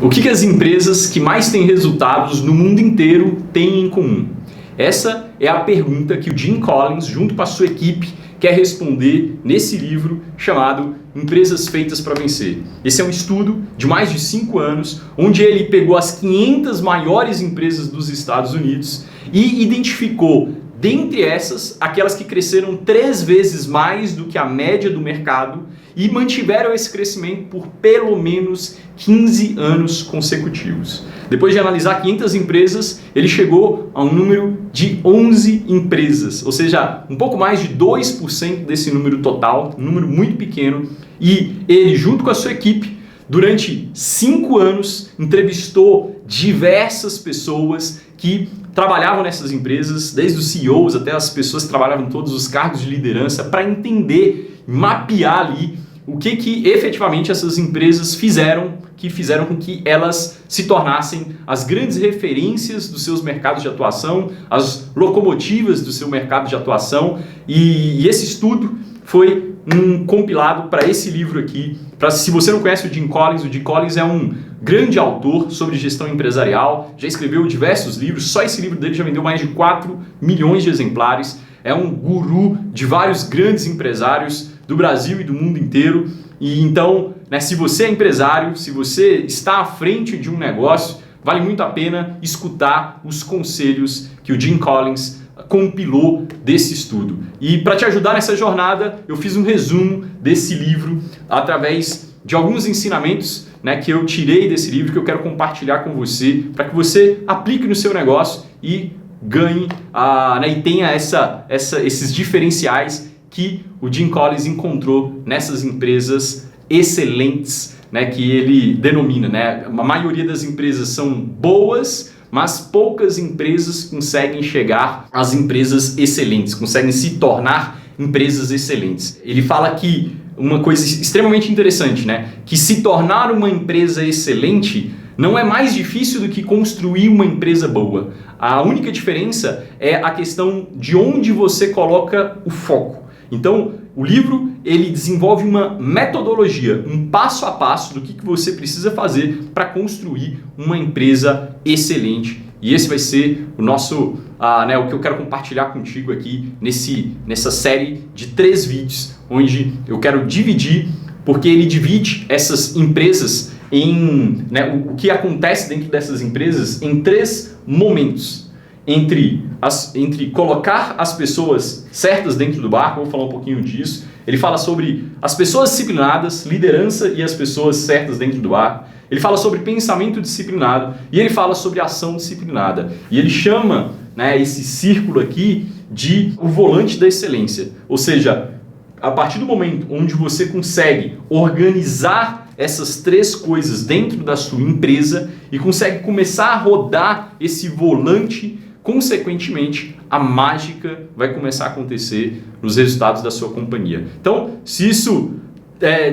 O que as empresas que mais têm resultados no mundo inteiro têm em comum? Essa é a pergunta que o Jim Collins, junto com a sua equipe, quer responder nesse livro chamado Empresas Feitas para Vencer. Esse é um estudo de mais de 5 anos, onde ele pegou as 500 maiores empresas dos Estados Unidos e identificou, dentre essas, aquelas que cresceram 3 vezes mais do que a média do mercado e mantiveram esse crescimento por pelo menos 15 anos consecutivos. Depois de analisar 500 empresas, ele chegou a um número de 11 empresas, ou seja, um pouco mais de 2% desse número total, um número muito pequeno, e ele, junto com a sua equipe, durante 5 anos, entrevistou diversas pessoas que trabalhavam nessas empresas, desde os CEOs até as pessoas que trabalhavam em todos os cargos de liderança, para entender, mapear ali o que efetivamente essas empresas fizeram com que elas se tornassem as grandes referências dos seus mercados de atuação, as locomotivas do seu mercado de atuação, e esse estudo foi um compilado para esse livro aqui. Se você não conhece o Jim Collins é um grande autor sobre gestão empresarial, já escreveu diversos livros, só esse livro dele já vendeu mais de 4 milhões de exemplares, é um guru de vários grandes empresários do Brasil e do mundo inteiro. E então, se você é empresário, se você está à frente de um negócio, vale muito a pena escutar os conselhos que o Jim Collins compilou desse estudo. E para te ajudar nessa jornada, eu fiz um resumo desse livro através de alguns ensinamentos que eu tirei desse livro, que eu quero compartilhar com você, para que você aplique no seu negócio e ganhe e tenha esses diferenciais que o Jim Collins encontrou nessas empresas excelentes, que ele denomina. A maioria das empresas são boas, mas poucas empresas conseguem chegar às empresas excelentes, conseguem se tornar empresas excelentes. Ele fala que uma coisa extremamente interessante, que se tornar uma empresa excelente não é mais difícil do que construir uma empresa boa. A única diferença é a questão de onde você coloca o foco. Então, o livro ele desenvolve uma metodologia, um passo a passo do que você precisa fazer para construir uma empresa excelente. E esse vai ser o nosso, o que eu quero compartilhar contigo aqui nessa série de 3 vídeos, onde eu quero dividir, porque ele divide essas empresas o que acontece dentro dessas empresas em 3 momentos. Entre colocar as pessoas certas dentro do barco, vou falar um pouquinho disso. Ele fala sobre as pessoas disciplinadas, liderança e as pessoas certas dentro do barco. Ele fala sobre pensamento disciplinado e ele fala sobre ação disciplinada. E ele chama esse círculo aqui de o volante da excelência. Ou seja, a partir do momento onde você consegue organizar essas 3 coisas dentro da sua empresa e consegue começar a rodar esse volante, consequentemente, a mágica vai começar a acontecer nos resultados da sua companhia. Então, se isso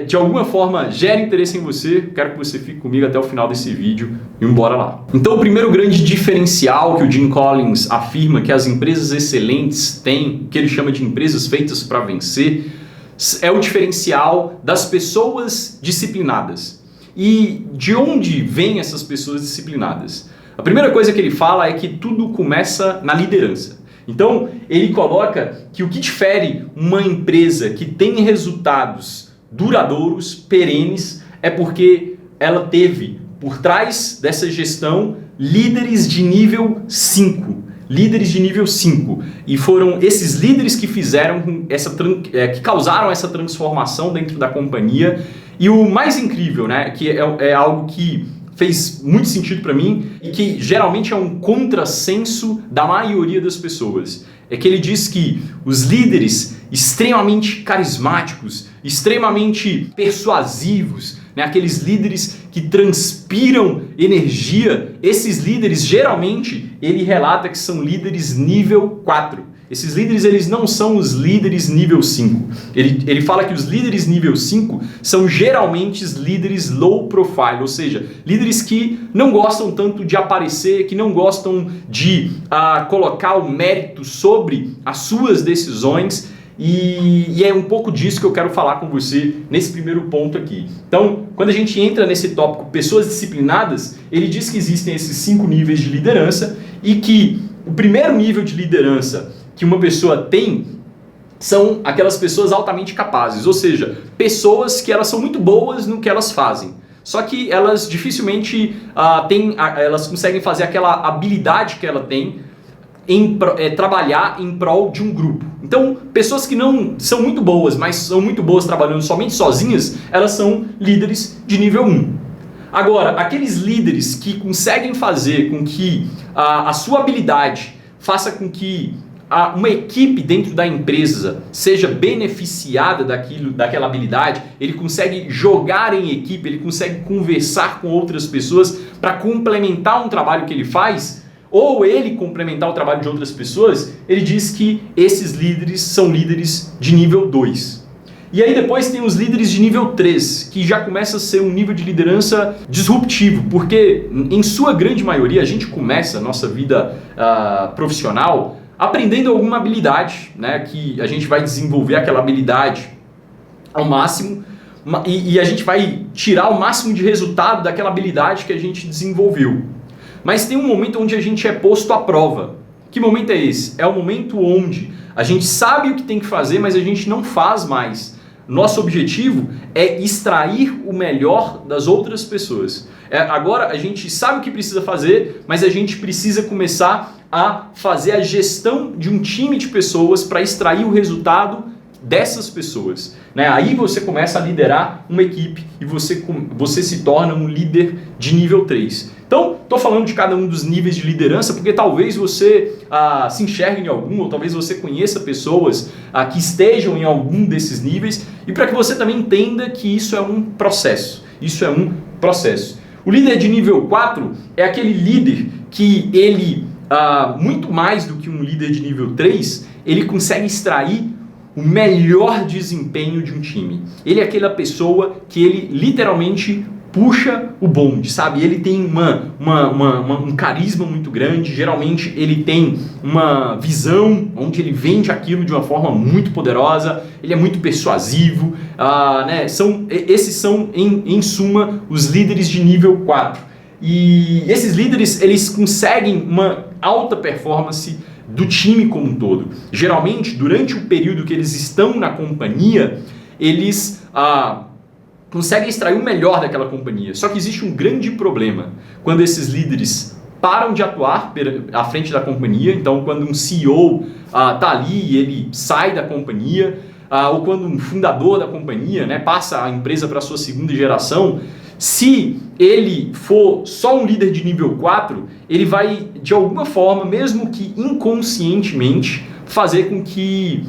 de alguma forma gera interesse em você, quero que você fique comigo até o final desse vídeo e bora lá. Então, o primeiro grande diferencial que o Jim Collins afirma que as empresas excelentes têm, que ele chama de empresas feitas para vencer, é o diferencial das pessoas disciplinadas. E de onde vêm essas pessoas disciplinadas? A primeira coisa que ele fala é que tudo começa na liderança. Então, ele coloca que o que difere uma empresa que tem resultados duradouros, perenes, é porque ela teve, por trás dessa gestão, líderes de nível 5. Líderes de nível 5. E foram esses líderes que que causaram essa transformação dentro da companhia. E o mais incrível, que é algo que fez muito sentido para mim e que geralmente é um contrassenso da maioria das pessoas. É que ele diz que os líderes extremamente carismáticos, extremamente persuasivos, aqueles líderes que transpiram energia, esses líderes geralmente ele relata que são líderes nível 4. Esses líderes eles não são os líderes nível 5. Ele fala que os líderes nível 5 são geralmente os líderes low profile, ou seja, líderes que não gostam tanto de aparecer, que não gostam de colocar o mérito sobre as suas decisões. E é um pouco disso que eu quero falar com você nesse primeiro ponto aqui. Então, quando a gente entra nesse tópico pessoas disciplinadas, ele diz que existem esses 5 níveis de liderança e que o primeiro nível de liderança que uma pessoa tem são aquelas pessoas altamente capazes, ou seja, pessoas que elas são muito boas no que elas fazem. Só que elas dificilmente elas conseguem fazer aquela habilidade que ela tem em trabalhar em prol de um grupo. Então, pessoas que não são muito boas, mas são muito boas trabalhando somente sozinhas, elas são líderes de nível 1. Agora, aqueles líderes que conseguem fazer com que a sua habilidade faça com que uma equipe dentro da empresa seja beneficiada daquela habilidade, ele consegue jogar em equipe, ele consegue conversar com outras pessoas para complementar um trabalho que ele faz, ou ele complementar o trabalho de outras pessoas, ele diz que esses líderes são líderes de nível 2. E aí depois tem os líderes de nível 3, que já começa a ser um nível de liderança disruptivo, porque em sua grande maioria a gente começa a nossa vida profissional aprendendo alguma habilidade, né, que a gente vai desenvolver aquela habilidade ao máximo e a gente vai tirar o máximo de resultado daquela habilidade que a gente desenvolveu. Mas tem um momento onde a gente é posto à prova. Que momento é esse? É o momento onde a gente sabe o que tem que fazer, mas a gente não faz mais. Nosso objetivo é extrair o melhor das outras pessoas. Agora a gente sabe o que precisa fazer, mas a gente precisa começar a fazer a gestão de um time de pessoas para extrair o resultado dessas pessoas. Aí você começa a liderar uma equipe e você se torna um líder de nível 3. Então, estou falando de cada um dos níveis de liderança porque talvez você se enxergue em algum, ou talvez você conheça pessoas que estejam em algum desses níveis, e para que você também entenda que isso é um processo. Isso é um processo. O líder de nível 4 é aquele líder que ele, muito mais do que um líder de nível 3, ele consegue extrair o melhor desempenho de um time. Ele é aquela pessoa que ele literalmente puxa o bonde, sabe? Ele tem um carisma muito grande, geralmente ele tem uma visão onde ele vende aquilo de uma forma muito poderosa, ele é muito persuasivo, esses são, em suma, os líderes de nível 4. E esses líderes, eles conseguem uma alta performance do time como um todo. Geralmente, durante o período que eles estão na companhia, eles conseguem extrair o melhor daquela companhia. Só que existe um grande problema quando esses líderes param de atuar à frente da companhia. Então, quando um CEO está ali e ele sai da companhia, ou quando um fundador da companhia, passa a empresa para a sua segunda geração, se ele for só um líder de nível 4, ele vai, de alguma forma, mesmo que inconscientemente, fazer com que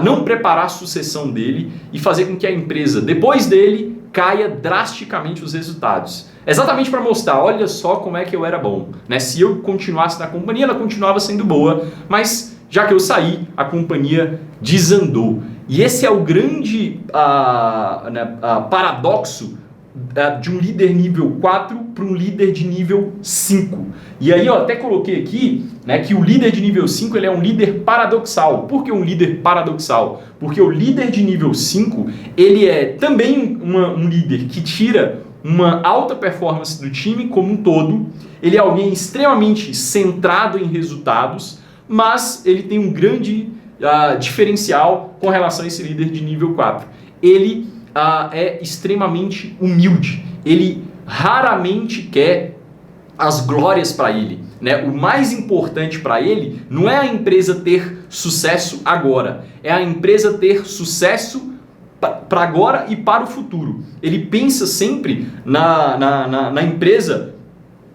não preparar a sucessão dele e fazer com que a empresa, depois dele, caia drasticamente os resultados. Exatamente para mostrar, olha só como é que eu era bom. Se eu continuasse na companhia, ela continuava sendo boa, mas já que eu saí, a companhia desandou. E esse é o grande paradoxo de um líder nível 4 para um líder de nível 5. E aí eu até coloquei aqui que o líder de nível 5 ele é um líder paradoxal. Por que um líder paradoxal? Porque o líder de nível 5 ele é também um líder que tira uma alta performance do time como um todo. Ele é alguém extremamente centrado em resultados, mas ele tem um grande diferencial com relação a esse líder de nível 4. Ele é extremamente humilde. Ele raramente quer as glórias para ele. O mais importante para ele não é a empresa ter sucesso agora, é a empresa ter sucesso para agora e para o futuro. Ele pensa sempre na empresa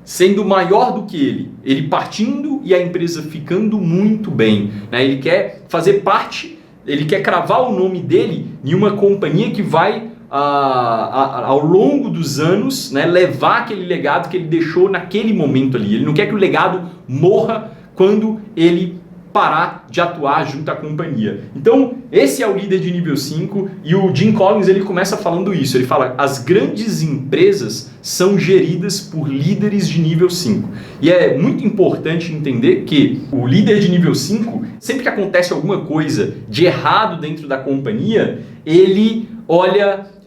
sendo maior do que ele partindo e a empresa ficando muito bem. Ele quer fazer parte, ele quer cravar o nome dele em uma companhia que vai, ao longo dos anos, levar aquele legado que ele deixou naquele momento ali. Ele não quer que o legado morra quando ele parar de atuar junto à companhia. Então, esse é o líder de nível 5 e o Jim Collins ele começa falando isso. Ele fala, as grandes empresas são geridas por líderes de nível 5. E é muito importante entender que o líder de nível 5, sempre que acontece alguma coisa de errado dentro da companhia, ele olha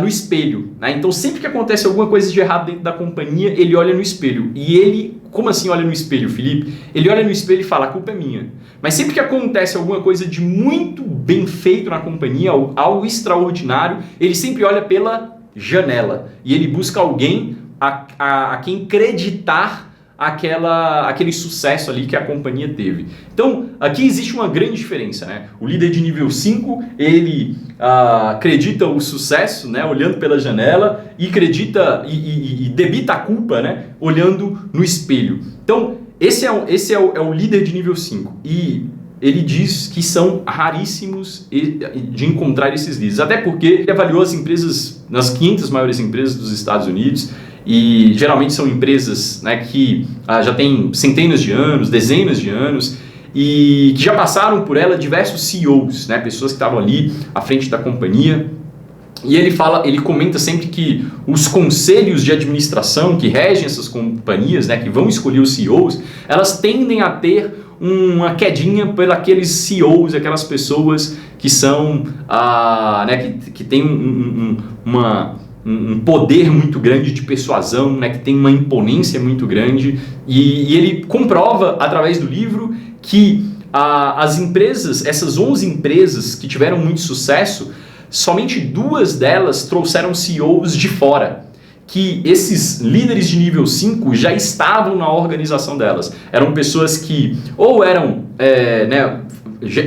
no espelho, né? Então sempre que acontece alguma coisa de errado dentro da companhia, ele olha no espelho. E ele, como assim olha no espelho, Felipe? Ele olha no espelho e fala, a culpa é minha. Mas sempre que acontece alguma coisa de muito bem feito na companhia, algo extraordinário, ele sempre olha pela janela. E ele busca alguém a quem creditar aquele sucesso ali que a companhia teve. Então, aqui existe uma grande diferença, né? O líder de nível 5, ele acredita o sucesso, né, olhando pela janela e acredita e debita a culpa, né, olhando no espelho. Então, esse é o líder de nível 5. E ele diz que são raríssimos de encontrar esses líderes. Até porque ele avaliou as empresas, nas 500 maiores empresas dos Estados Unidos, e geralmente são empresas, né, que já têm centenas de anos, dezenas de anos, e que já passaram por ela diversos CEOs, né, pessoas que estavam ali à frente da companhia. E ele comenta sempre que os conselhos de administração que regem essas companhias, né, que vão escolher os CEOs, elas tendem a ter uma quedinha por aqueles CEOs, aquelas pessoas que são, né, que têm um poder muito grande de persuasão, né, que tem uma imponência muito grande, e ele comprova através do livro que as empresas, essas 11 empresas que tiveram muito sucesso, somente 2 delas trouxeram CEOs de fora, que esses líderes de nível 5 já estavam na organização delas. Eram pessoas que ou eram né,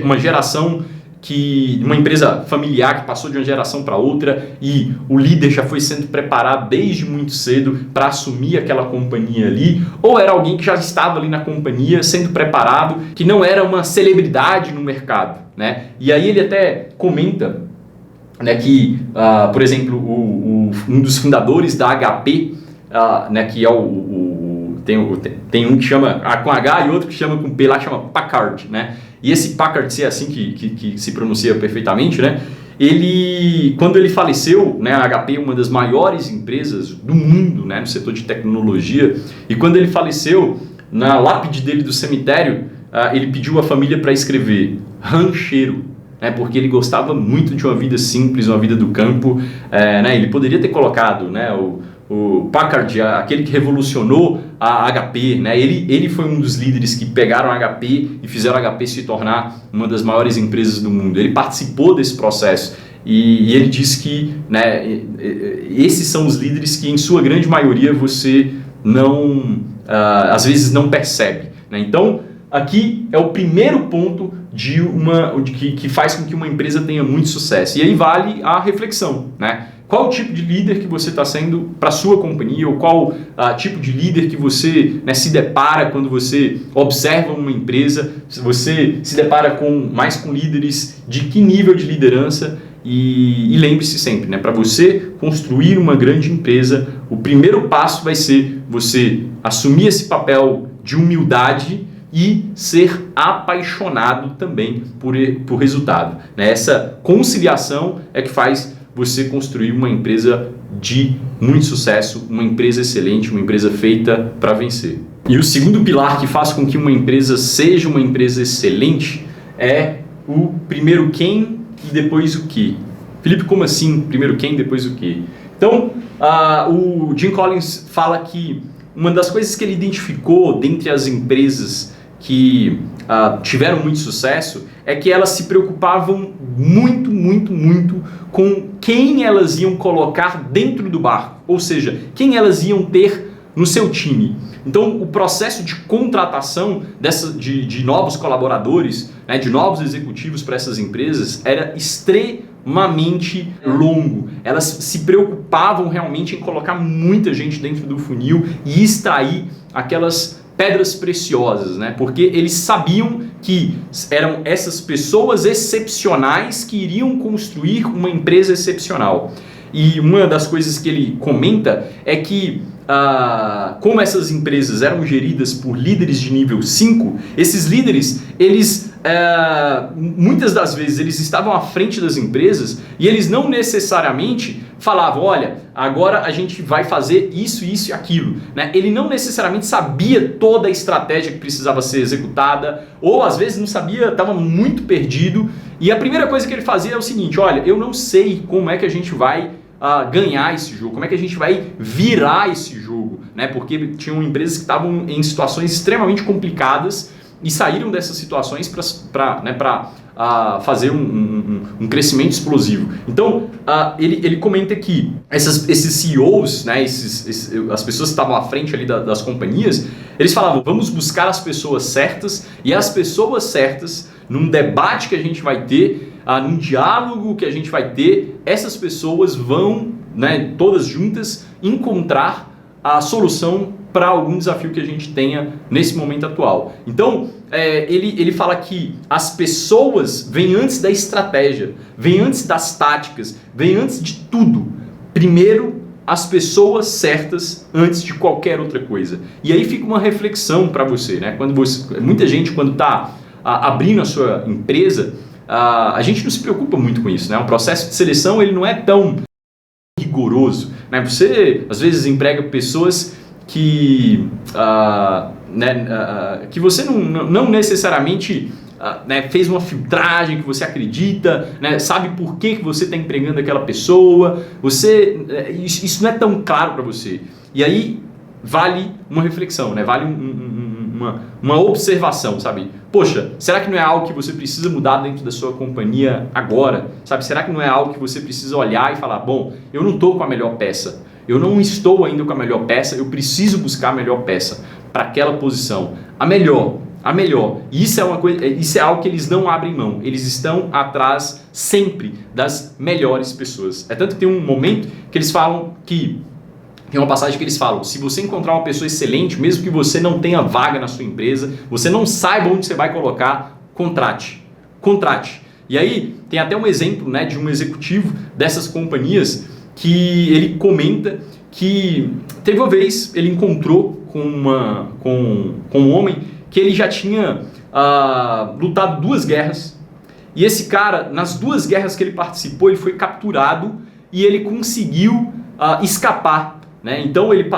uma geração uma empresa familiar que passou de uma geração para outra e o líder já foi sendo preparado desde muito cedo para assumir aquela companhia ali, ou era alguém que já estava ali na companhia sendo preparado, que não era uma celebridade no mercado, né? E aí ele até comenta, né, que, por exemplo, um dos fundadores da HP, né, que é tem um que chama com H e outro que chama com P lá, que chama Packard, né? E esse Packard, se é assim que se pronuncia perfeitamente, né? Quando ele faleceu, né, a HP é uma das maiores empresas do mundo, né, no setor de tecnologia, e quando ele faleceu, na lápide dele do cemitério, ele pediu à família para escrever rancheiro, né, porque ele gostava muito de uma vida simples, uma vida do campo, né? Ele poderia ter colocado, né, o Packard, aquele que revolucionou a HP, né? Ele foi um dos líderes que pegaram a HP e fizeram a HP se tornar uma das maiores empresas do mundo. Ele participou desse processo e ele diz que, né, esses são os líderes que, em sua grande maioria, você não, às vezes não percebe, né? Então, aqui é o primeiro ponto que faz com que uma empresa tenha muito sucesso. E aí vale a reflexão, né? Qual o tipo de líder que você está sendo para a sua companhia, ou qual tipo de líder que você, né, se depara quando você observa uma empresa, se você se depara mais com líderes de que nível de liderança, e lembre-se sempre, né, para você construir uma grande empresa, o primeiro passo vai ser você assumir esse papel de humildade e ser apaixonado também por resultado, né? Essa conciliação é que faz você construir uma empresa de muito sucesso, uma empresa excelente, uma empresa feita para vencer. E o segundo pilar que faz com que uma empresa seja uma empresa excelente é o primeiro quem e depois o que. Felipe, como assim? Primeiro quem, depois o que? Então, o Jim Collins fala que uma das coisas que ele identificou dentre as empresas que tiveram muito sucesso é que elas se preocupavam muito com quem elas iam colocar dentro do barco, ou seja, quem elas iam ter no seu time. Então, o processo de contratação de novos colaboradores, né, de novos executivos para essas empresas era extremamente longo. Elas se preocupavam realmente em colocar muita gente dentro do funil e extrair aquelas pedras preciosas, né? Porque eles sabiam que eram essas pessoas excepcionais que iriam construir uma empresa excepcional. E uma das coisas que ele comenta é que como essas empresas eram geridas por líderes de nível 5, esses líderes, eles muitas das vezes eles estavam à frente das empresas e eles não necessariamente falavam, olha, agora a gente vai fazer isso, isso e aquilo, né? Ele não necessariamente sabia toda a estratégia que precisava ser executada, ou às vezes não sabia, estava muito perdido, e a primeira coisa que ele fazia é o seguinte, olha, eu não sei como é que a gente vai ganhar esse jogo, como é que a gente vai virar esse jogo, né? Porque tinham empresas que estavam em situações extremamente complicadas e saíram dessas situações para fazer um crescimento explosivo. Então, ele comenta que esses CEOs, né, as pessoas que estavam à frente ali das companhias, eles falavam, vamos buscar as pessoas certas, e as pessoas certas, num debate que a gente vai ter, num diálogo que a gente vai ter, essas pessoas vão, né, todas juntas, encontrar a solução para algum desafio que a gente tenha nesse momento atual. Então, ele fala que as pessoas vêm antes da estratégia, vêm antes das táticas, vêm antes de tudo. Primeiro, as pessoas certas antes de qualquer outra coisa. E aí fica uma reflexão para você, né? Muita gente, quando está abrindo a sua empresa, a gente não se preocupa muito com isso, né? O processo de seleção ele não é tão rigoroso, né? Você, às vezes, emprega pessoas que você não necessariamente fez uma filtragem, que você acredita, né, sabe por que você está empregando aquela pessoa, isso não é tão claro para você. E aí vale uma reflexão, né, vale uma observação, sabe? Poxa, será que não é algo que você precisa mudar dentro da sua companhia agora? Sabe? Será que não é algo que você precisa olhar e falar, bom, eu não estou com a melhor peça, eu não estou ainda com a melhor peça, eu preciso buscar a melhor peça para aquela posição. A melhor. E isso é algo que eles não abrem mão. Eles estão atrás sempre das melhores pessoas. É tanto que tem um momento que eles falam que... Tem uma passagem que eles falam, se você encontrar uma pessoa excelente, mesmo que você não tenha vaga na sua empresa, você não saiba onde você vai colocar, contrate. E aí tem até um exemplo, né, de um executivo dessas companhias que ele comenta que teve uma vez, ele encontrou com um homem que ele já tinha lutado 2 guerras, e esse cara, nas 2 guerras que ele participou, ele foi capturado e ele conseguiu escapar, né? Então ele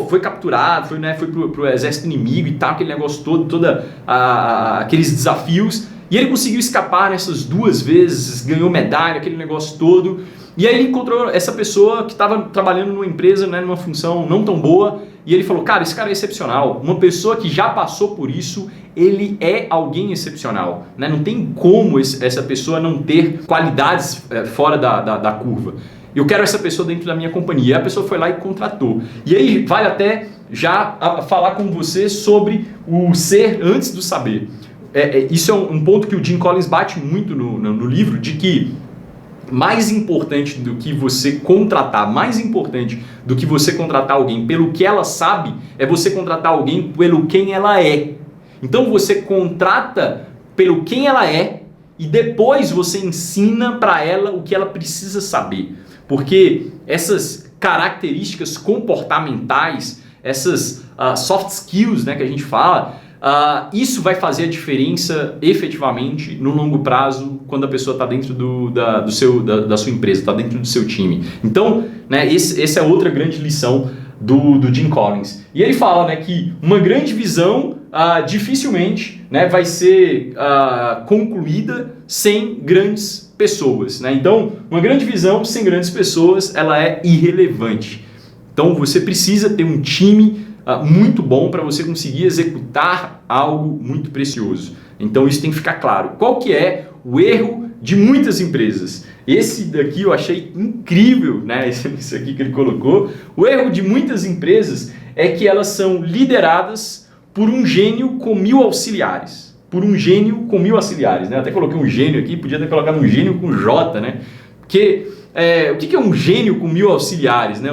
foi capturado, foi pro exército inimigo e tal, aquele negócio todo, aqueles desafios, e ele conseguiu escapar nessas 2 vezes, ganhou medalha, aquele negócio todo. E aí ele encontrou essa pessoa que estava trabalhando numa empresa, né, numa função não tão boa, e ele falou, cara, esse cara é excepcional, uma pessoa que já passou por isso, ele é alguém excepcional, né? Não tem como essa pessoa não ter qualidades fora da curva. Eu quero essa pessoa dentro da minha companhia. E a pessoa foi lá e contratou. E aí vale até já falar com você sobre o ser antes do saber. Isso é um ponto que o Jim Collins bate muito no livro, de que mais importante do que você contratar alguém pelo que ela sabe, é você contratar alguém pelo quem ela é. Então você contrata pelo quem ela é e depois você ensina para ela o que ela precisa saber. Porque essas características comportamentais, essas soft skills, né, que a gente fala, isso vai fazer a diferença efetivamente no longo prazo quando a pessoa está dentro da sua empresa, está dentro do seu time. Então, né, essa é outra grande lição do Jim Collins. E ele fala, né, que uma grande visão dificilmente, né, vai ser concluída sem grandes pessoas, né? Então, uma grande visão sem grandes pessoas, ela é irrelevante. Então, você precisa ter um time muito bom para você conseguir executar algo muito precioso. Então, isso tem que ficar claro. Qual que é o erro de muitas empresas? Esse daqui eu achei incrível, né? Isso aqui que ele colocou. O erro de muitas empresas é que elas são lideradas por um gênio com 1000 auxiliares. Né? Até coloquei um gênio aqui, podia ter colocado um gênio com J, né? Porque o que é um gênio com 1000 auxiliares, né?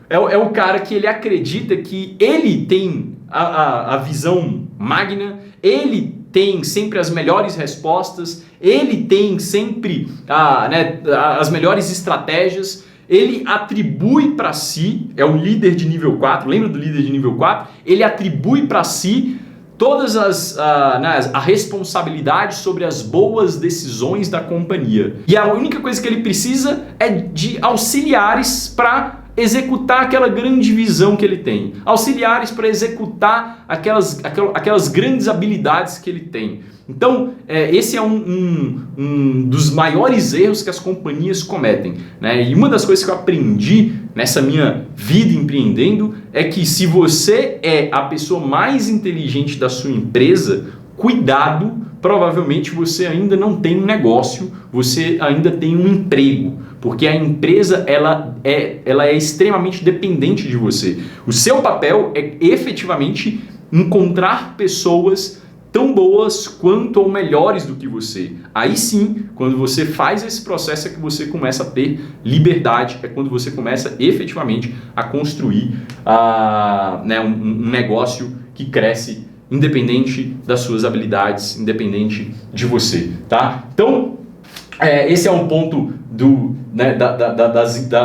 É o cara que ele acredita que ele tem a visão magna, ele tem sempre as melhores respostas, ele tem sempre as melhores estratégias, ele atribui para si, é o líder de nível 4, lembra do líder de nível 4? Ele atribui para si todas a responsabilidade sobre as boas decisões da companhia. E a única coisa que ele precisa é de auxiliares para executar aquela grande visão que ele tem. Auxiliares para executar aquelas grandes habilidades que ele tem. Então, esse é um dos maiores erros que as companhias cometem, né? E uma das coisas que eu aprendi nessa minha vida empreendendo é que se você é a pessoa mais inteligente da sua empresa, cuidado, provavelmente você ainda não tem um negócio, você ainda tem um emprego, porque a empresa ela é extremamente dependente de você. O seu papel é efetivamente encontrar pessoas tão boas quanto ou melhores do que você. Aí sim, quando você faz esse processo é que você começa a ter liberdade, é quando você começa efetivamente a construir um negócio que cresce independente das suas habilidades, independente de você, tá? Então, esse é um ponto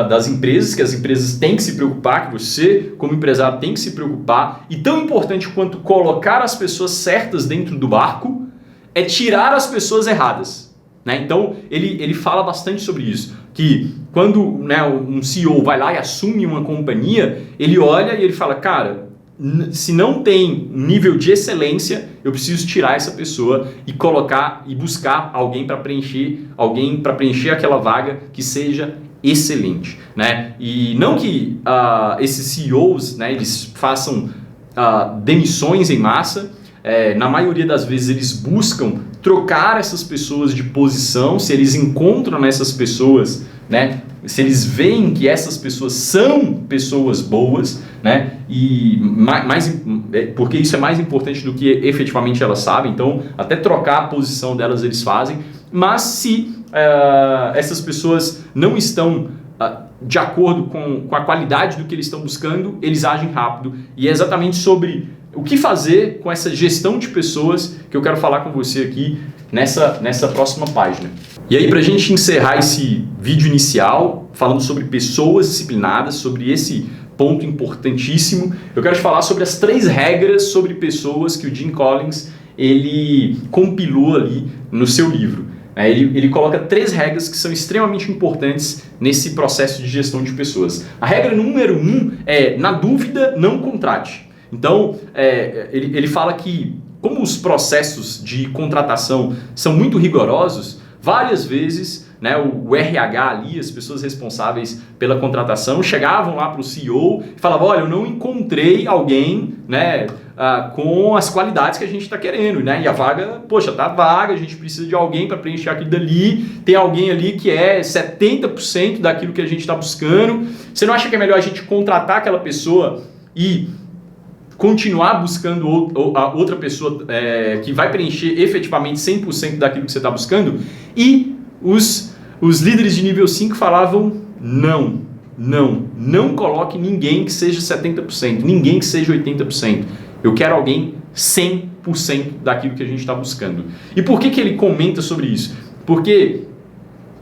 das empresas, que as empresas têm que se preocupar, que você, como empresário, tem que se preocupar. E tão importante quanto colocar as pessoas certas dentro do barco é tirar as pessoas erradas, né? Então, ele fala bastante sobre isso, que quando um CEO vai lá e assume uma companhia, ele olha e ele fala, cara, se não tem nível de excelência, eu preciso tirar essa pessoa e colocar e buscar alguém para preencher aquela vaga que seja excelente, né? E não que esses CEOs, né, eles façam demissões em massa. Na maioria das vezes eles buscam trocar essas pessoas de posição, se eles encontram nessas pessoas, né, se eles veem que essas pessoas são pessoas boas, né, e porque isso é mais importante do que efetivamente elas sabem, então até trocar a posição delas eles fazem, mas se essas pessoas não estão de acordo com a qualidade do que eles estão buscando, eles agem rápido. E é exatamente sobre o que fazer com essa gestão de pessoas que eu quero falar com você aqui nessa próxima página. E aí, para a gente encerrar esse vídeo inicial, falando sobre pessoas disciplinadas, sobre esse ponto importantíssimo, eu quero te falar sobre as 3 regras sobre pessoas que o Jim Collins ele compilou ali no seu livro. Ele coloca 3 regras que são extremamente importantes nesse processo de gestão de pessoas. A regra número 1 é, na dúvida, não contrate. Então, ele fala que, como os processos de contratação são muito rigorosos, várias vezes, né, o RH ali, as pessoas responsáveis pela contratação, chegavam lá para o CEO e falavam, olha, eu não encontrei alguém, né, com as qualidades que a gente está querendo, né? E a vaga, poxa, tá vaga, a gente precisa de alguém para preencher aquilo dali, tem alguém ali que é 70% daquilo que a gente está buscando. Você não acha que é melhor a gente contratar aquela pessoa e continuar buscando outra pessoa que vai preencher efetivamente 100% daquilo que você está buscando? E os líderes de nível 5 falavam, não coloque ninguém que seja 70%, ninguém que seja 80%. Eu quero alguém 100% daquilo que a gente está buscando. E por que ele comenta sobre isso? Porque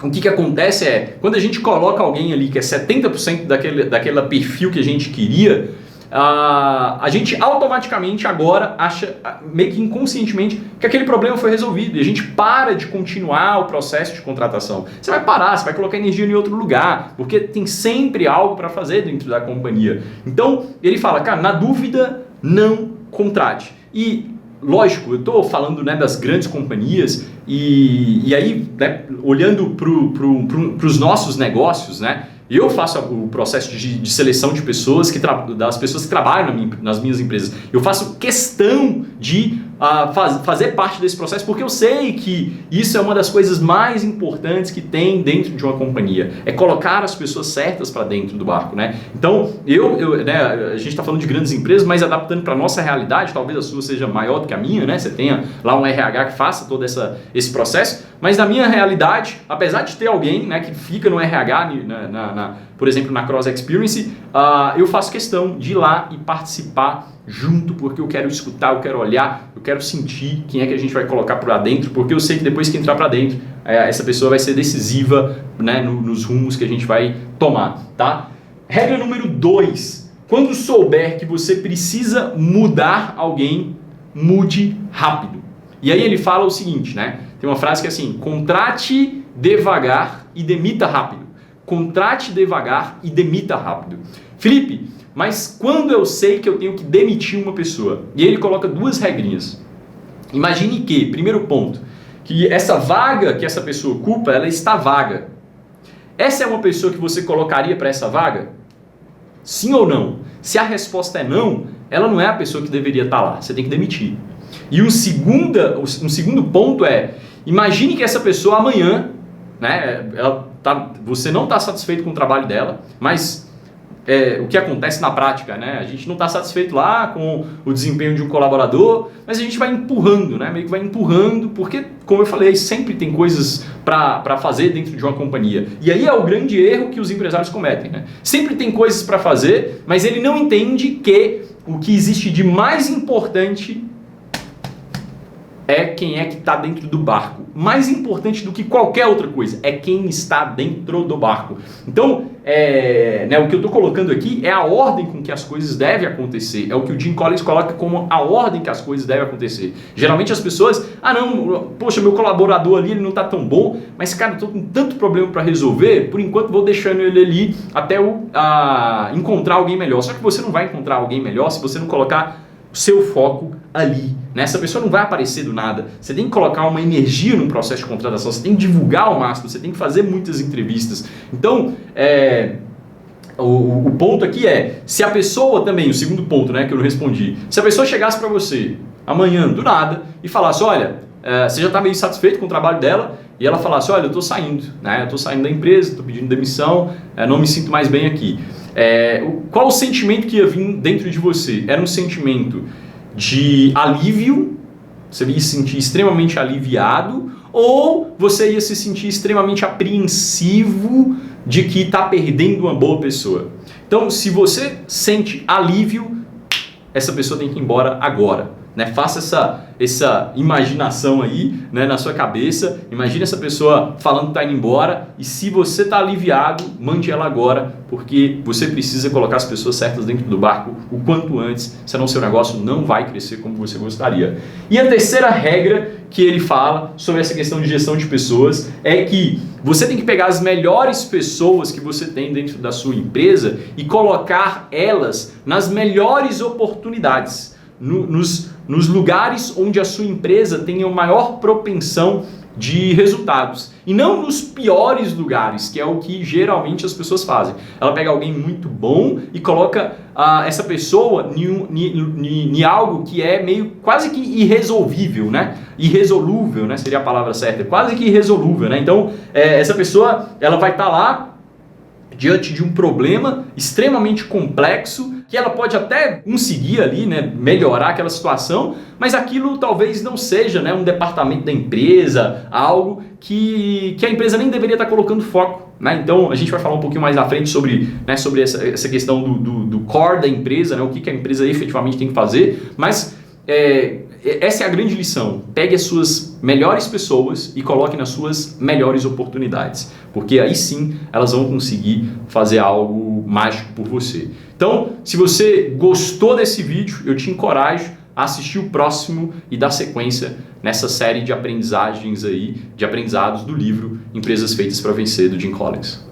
o que acontece é, quando a gente coloca alguém ali que é 70% daquela perfil que a gente queria, a gente automaticamente agora acha, meio que inconscientemente, que aquele problema foi resolvido e a gente para de continuar o processo de contratação. Você vai parar, você vai colocar energia em outro lugar, porque tem sempre algo para fazer dentro da companhia. Então, ele fala, cara, na dúvida, não contrate. E, lógico, eu estou falando, né, das grandes companhias e aí, né, olhando para os nossos negócios, né, eu faço o processo de seleção de pessoas, das pessoas que trabalham nas minhas empresas. Eu faço questão de fazer parte desse processo, porque eu sei que isso é uma das coisas mais importantes que tem dentro de uma companhia. É colocar as pessoas certas para dentro do barco, né? Então, né, a gente está falando de grandes empresas, mas adaptando para a nossa realidade, talvez a sua seja maior do que a minha, né? Você tenha lá um RH que faça todo esse processo, mas na minha realidade, apesar de ter alguém, né, que fica no RH por exemplo, na Cross Experience, eu faço questão de ir lá e participar junto, porque eu quero escutar, eu quero olhar, eu quero sentir quem é que a gente vai colocar para dentro, porque eu sei que depois que entrar para dentro, essa pessoa vai ser decisiva, né, nos rumos que a gente vai tomar, tá? Regra número 2. Quando souber que você precisa mudar alguém, mude rápido. E aí ele fala o seguinte, né? Tem uma frase que é assim: contrate devagar e demita rápido. Contrate devagar e demita rápido. Felipe, mas quando eu sei que eu tenho que demitir uma pessoa? E ele coloca 2 regrinhas. Imagine que, primeiro ponto, que essa vaga que essa pessoa ocupa, ela está vaga. Essa é uma pessoa que você colocaria para essa vaga? Sim ou não? Se a resposta é não, ela não é a pessoa que deveria estar lá. Você tem que demitir. E um segundo ponto é, imagine que essa pessoa amanhã, né, você não está satisfeito com o trabalho dela, mas o que acontece na prática, né? A gente não está satisfeito lá com o desempenho de um colaborador, mas a gente vai empurrando, né? Meio que vai empurrando, porque, como eu falei, sempre tem coisas para fazer dentro de uma companhia. E aí é o grande erro que os empresários cometem, né? Sempre tem coisas para fazer, mas ele não entende que o que existe de mais importante é quem é que está dentro do barco. Mais importante do que qualquer outra coisa é quem está dentro do barco. Então, o que eu estou colocando aqui é a ordem com que as coisas devem acontecer. É o que o Jim Collins coloca como a ordem que as coisas devem acontecer. Geralmente as pessoas, poxa, meu colaborador ali ele não está tão bom, mas cara, eu estou com tanto problema para resolver, por enquanto vou deixando ele ali até eu encontrar alguém melhor. Só que você não vai encontrar alguém melhor se você não colocar o seu foco ali, né? Essa pessoa não vai aparecer do nada. Você tem que colocar uma energia no processo de contratação, você tem que divulgar ao máximo, você tem que fazer muitas entrevistas. Então, o ponto aqui é, se a pessoa também, o segundo ponto, né, que eu não respondi, se a pessoa chegasse para você amanhã, do nada, e falasse, olha, você já está meio satisfeito com o trabalho dela, e ela falasse, olha, eu estou saindo, né? Eu estou saindo da empresa, estou pedindo demissão, não me sinto mais bem aqui. Qual o sentimento que ia vir dentro de você? Era um sentimento de alívio, você ia se sentir extremamente aliviado, ou você ia se sentir extremamente apreensivo de que está perdendo uma boa pessoa? Então, se você sente alívio, essa pessoa tem que ir embora agora. Né? Faça essa imaginação aí, né, na sua cabeça. Imagine essa pessoa falando que está indo embora, e se você está aliviado, mande ela agora, porque você precisa colocar as pessoas certas dentro do barco o quanto antes, senão o seu negócio não vai crescer como você gostaria. E a terceira regra que ele fala sobre essa questão de gestão de pessoas é que você tem que pegar as melhores pessoas que você tem dentro da sua empresa e colocar elas nas melhores oportunidades, nos lugares onde a sua empresa tenha a maior propensão de resultados, e não nos piores lugares, que é o que geralmente as pessoas fazem. Ela pega alguém muito bom e coloca essa pessoa em algo que é meio quase que irresolvível, né? Irresolúvel, né? Seria a palavra certa, quase que irresolúvel, né? Então, essa pessoa ela vai estar lá diante de um problema extremamente complexo, que ela pode até conseguir ali, né, melhorar aquela situação, mas aquilo talvez não seja, né, um departamento da empresa, algo que a empresa nem deveria estar colocando foco. Né? Então a gente vai falar um pouquinho mais à frente sobre essa questão do core da empresa, né, o que a empresa efetivamente tem que fazer, mas essa é a grande lição. Pegue as suas melhores pessoas e coloque nas suas melhores oportunidades, porque aí sim elas vão conseguir fazer algo mágico por você. Então, se você gostou desse vídeo, eu te encorajo a assistir o próximo e dar sequência nessa série de aprendizagens aí, de aprendizados do livro Empresas Feitas para Vencer, do Jim Collins.